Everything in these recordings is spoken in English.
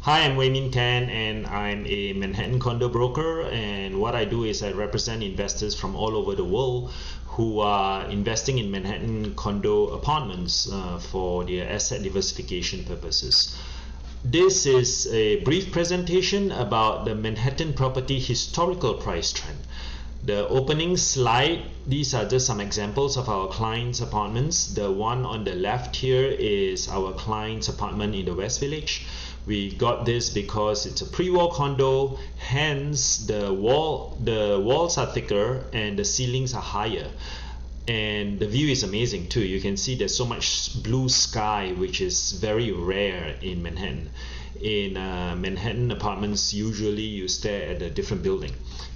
Hi, I'm Wei Min Tan, and I'm a Manhattan condo broker. And what I do is I represent investors from all over the world who are investing in Manhattan condo apartments for their asset diversification purposes. This is a brief presentation about the Manhattan property historical price trend. The opening slide, these are just some examples of our clients' apartments. The one on the left here is our client's apartment in the West Village. We got this because it's a pre-war condo, hence the walls are thicker and the ceilings are higher. And the view is amazing too. You can see there's so much blue sky, which is very rare in Manhattan. In Manhattan apartments, usually you stare at a different building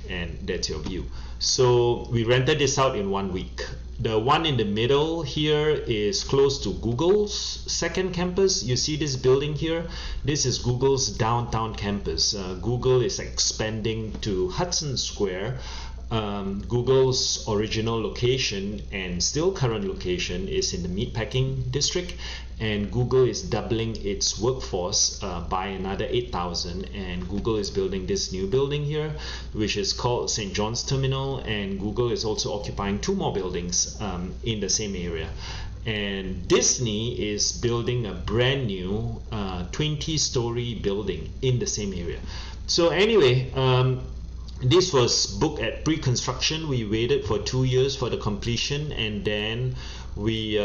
and that's your view. So we rented this out in 1 week. The one in the middle here is close to Google's second campus. You see this building here? This is Google's downtown campus. Google is expanding to Hudson Square. Google's original location and still current location is in the Meatpacking District, and Google is doubling its workforce by another 8,000, and Google is building this new building here which is called St. John's Terminal, and Google is also occupying 2 more buildings in the same area. And Disney is building a brand new 20-story building in the same area. So anyway, this was booked at pre-construction. We waited for 2 years for the completion, and then we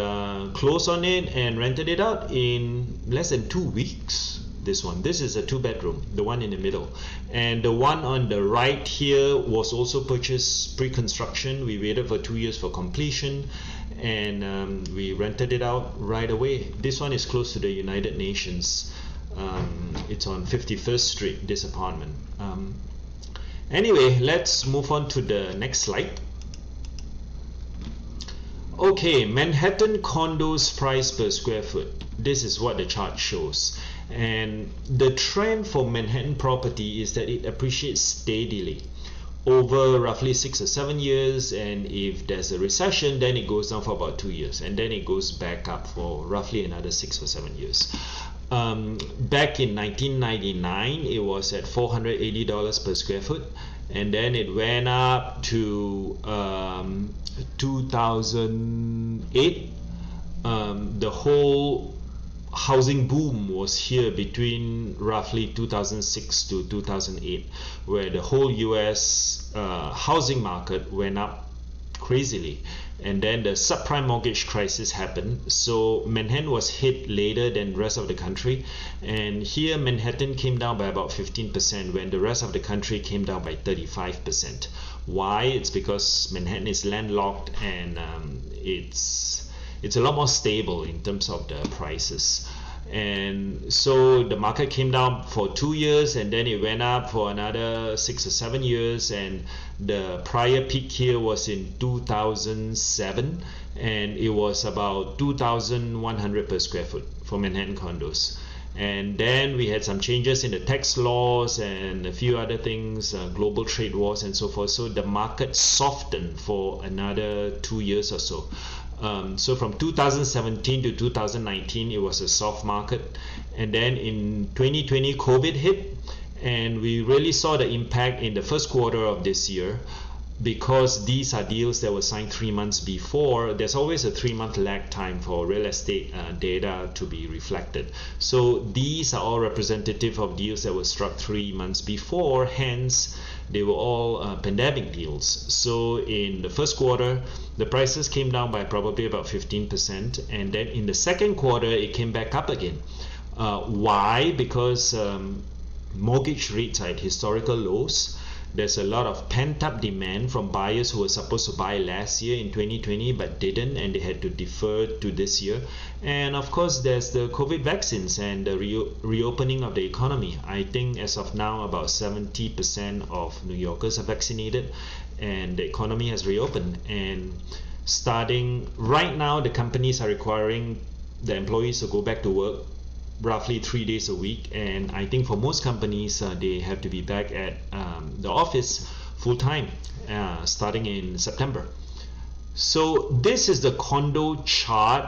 closed on it and rented it out in less than 2 weeks. This is a 2-bedroom, the one in the middle, and the one on the right here was also purchased pre-construction. We waited for 2 years for completion, and we rented it out right away. This one is close to the United Nations. It's on 51st Street, this apartment. Anyway, let's move on to the next slide. Okay, Manhattan condos price per square foot. This is what the chart shows. And the trend for Manhattan property is that it appreciates steadily over roughly 6 or 7 years, and if there's a recession, then it goes down for about 2 years, and then it goes back up for roughly another 6 or 7 years. Back in 1999, it was at $480 per square foot, and then it went up to 2008. The whole housing boom was here between roughly 2006 to 2008, where the whole US housing market went up crazily, and then the subprime mortgage crisis happened. So Manhattan was hit later than the rest of the country, and here Manhattan came down by about 15% when the rest of the country came down by 35%. Why? It's because Manhattan is landlocked, and it's a lot more stable in terms of the prices. And so the market came down for 2 years, and then it went up for another 6 or 7 years, and the prior peak here was in 2007, and it was about 2,100 per square foot for Manhattan condos. And then we had some changes in the tax laws and a few other things, global trade wars and so forth, so the market softened for another 2 years or so. So from 2017 to 2019, it was a soft market, and then in 2020 COVID hit, and we really saw the impact in the first quarter of this year, because these are deals that were signed 3 months before. There's always a 3-month lag time for real estate data to be reflected. So these are all representative of deals that were struck 3 months before, hence they were all pandemic deals. So in the first quarter, the prices came down by probably about 15%, and then in the second quarter it came back up again. Why? Because mortgage rates are at historical lows. There's a lot of pent-up demand from buyers who were supposed to buy last year in 2020 but didn't, and they had to defer to this year. And of course there's the COVID vaccines and the reopening of the economy. I think as of now about 70% of New Yorkers are vaccinated, and the economy has reopened. And starting right now, the companies are requiring the employees to go back to work roughly 3 days a week, and I think for most companies they have to be back at the office full time starting in September. So this is the condo chart,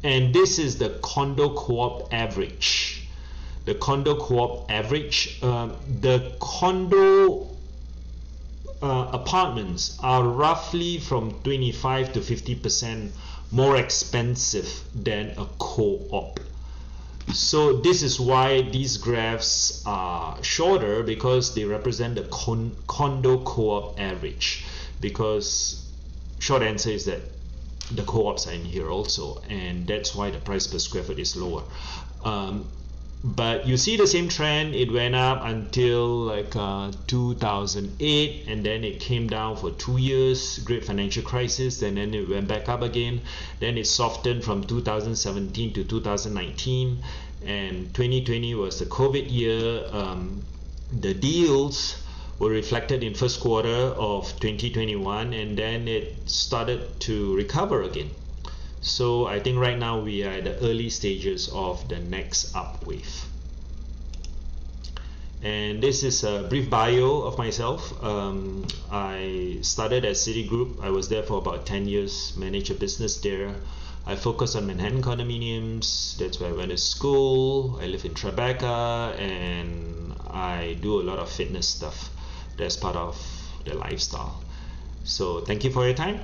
and this is the condo co-op average. the condo co-op average. The condo apartments are roughly from 25 to 50% more expensive than a co-op. So this is why these graphs are shorter, because they represent the condo co-op average. Because short answer is that the co-ops are in here also, and that's why the price per square foot is lower. But you see the same trend. It went up until like 2008, and then it came down for 2 years, great financial crisis, and then it went back up again. Then it softened from 2017 to 2019, and 2020 was the COVID year. The deals were reflected in first quarter of 2021, and then it started to recover again. So I think right now we are at the early stages of the next up wave. And this is a brief bio of myself. I started at Citigroup. I was there for about 10 years, managed a business there. I focused on Manhattan condominiums. That's where I went to school. I live in Tribeca, and I do a lot of fitness stuff. That's part of the lifestyle. So thank you for your time.